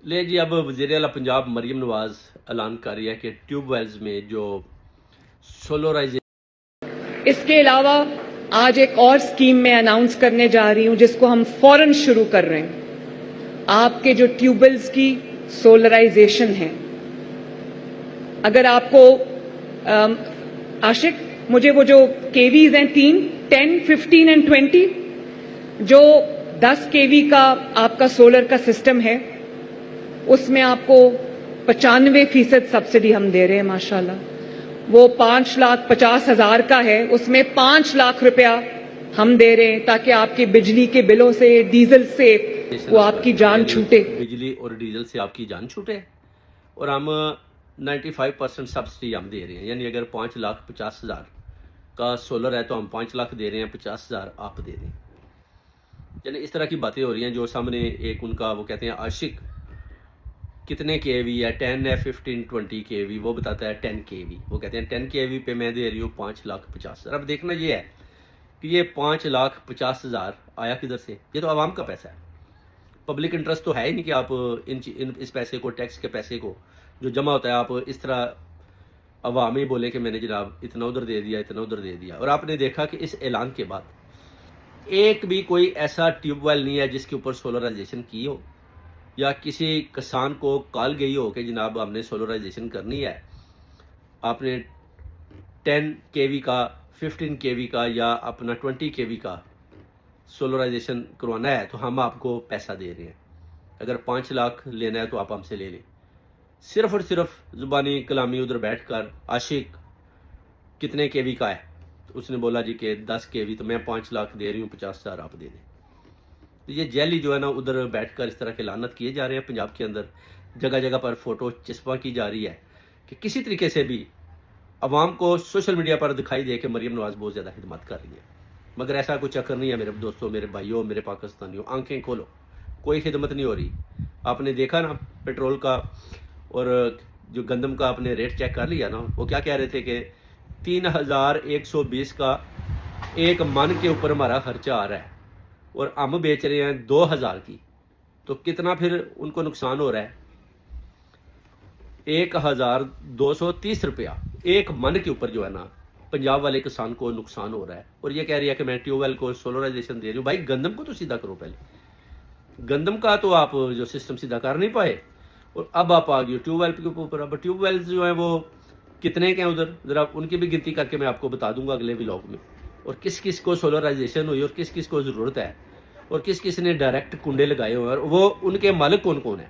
لے جی اب وزیر اعلیٰ پنجاب مریم نواز اعلان کر رہی ہے کہ ٹیوب ویلز میں جو سولرائزیشن، اس کے علاوہ آج ایک اور اسکیم میں اناؤنس کرنے جا رہی ہوں جس کو ہم فوراً شروع کر رہے ہیں۔ آپ کے جو ٹیوب ویلز کی سولرائزیشن ہے، اگر آپ کو عاشق مجھے وہ جو کےویز ہیں 10, 15 اینڈ 20، جو 10 کےوی کا آپ کا سولر کا سسٹم ہے اس میں آپ کو 95% سبسڈی ہم دے رہے ہیں ماشاءاللہ۔ وہ 5,50,000 کا ہے، اس میں 5 لاکھ روپیہ ہم دے رہے ہیں تاکہ آپ کے بجلی کے بلوں سے، ڈیزل سے وہ آپ کی جان چھوٹے۔ بجلی اور ڈیزل سے آپ کی جان چھوٹے، اور ہم 95% سبسڈی ہم دے رہے ہیں، یعنی اگر 5,50,000 کا سولر ہے تو ہم 5 لاکھ دے رہے ہیں، 50,000 آپ دے رہے ہیں۔ یعنی اس طرح کی باتیں ہو رہی ہیں جو سامنے ایک ان کا وہ کہتے ہیں عاشق کتنے کے وی ہے، 10 ہے، 15، 20 کے وی، وہ بتاتا ہے 10 کے وی، وہ کہتے ہیں 10 کے وی پہ میں دے رہی ہوں 5,50,000۔ اب دیکھنا یہ ہے کہ یہ 5,50,000 آیا کدھر سے؟ یہ تو عوام کا پیسہ ہے، پبلک انٹرسٹ تو ہے ہی نہیں کہ آپ اس پیسے کو، ٹیکس کے پیسے کو جو جمع ہوتا ہے، آپ اس طرح عوام ہی بولے کہ میں نے جناب اتنا ادھر دے دیا، اتنا ادھر دے دیا۔ اور آپ نے دیکھا کہ اس اعلان کے بعد ایک بھی کوئی ایسا ٹیوب ویل نہیں ہے جس کے اوپر سولرائزیشن کی ہو، یا کسی کسان کو کال گئی ہو کہ جناب ہم نے سولرائزیشن کرنی ہے، آپ نے 10 کے وی کا، 15 کے وی کا یا اپنا 20 کے وی کا سولرائزیشن کروانا ہے تو ہم آپ کو پیسہ دے رہے ہیں۔ اگر 5 لاکھ لینا ہے تو آپ ہم سے لے لیں۔ صرف اور صرف زبانی کلامی ادھر بیٹھ کر عاشق کتنے کے وی کا ہے، اس نے بولا جی کہ 10 کے وی، تو میں 5 لاکھ دے رہی ہوں، 50,000 آپ دے دیں۔ تو یہ جیلی جو ہے نا ادھر بیٹھ کر اس طرح کے لعنت کیے جا رہے ہیں پنجاب کے اندر، جگہ جگہ پر فوٹو چسپاں کی جا رہی ہے کہ کسی طریقے سے بھی عوام کو سوشل میڈیا پر دکھائی دے کہ مریم نواز بہت زیادہ خدمت کر رہی ہے، مگر ایسا کچھ چکر نہیں ہے میرے دوستوں، میرے بھائیوں، میرے پاکستانیوں، آنکھیں کھولو، کوئی خدمت نہیں ہو رہی۔ آپ نے دیکھا نا پیٹرول کا اور جو گندم کا آپ نے ریٹ چیک کر لیا نا، وہ کیا کہہ رہے تھے کہ 3,120 کا ایک من کے اوپر ہمارا خرچہ آ رہا ہے، اور ہم بیچ رہے ہیں 2,000 کی، تو کتنا پھر ان کو نقصان ہو رہا ہے؟ 1,230 روپیہ ایک من کے اوپر جو ہے نا پنجاب والے کسان کو نقصان ہو رہا ہے، اور یہ کہہ رہی ہے کہ میں ٹیوب ویل کو سولرائزیشن دے رہی ہوں۔ بھائی گندم کو تو سیدھا کرو، پہلے گندم کا تو آپ جو سسٹم سیدھا کر نہیں پائے، اور اب آپ آ گئے ٹیوب ویل کے اوپر۔ اب ٹیوب ویلز جو ہیں وہ کتنے کے ہیں ادھر، ذرا ان کی بھی گنتی کر کے میں آپ کو بتا دوں گا اگلے ولاگ میں، اور کس کس کو سولرائزیشن ہوئی اور کس کس کو ضرورت ہے، اور کس کس نے ڈائریکٹ کنڈے لگائے ہوئے ہیں، اور وہ ان کے مالک کون کون ہیں۔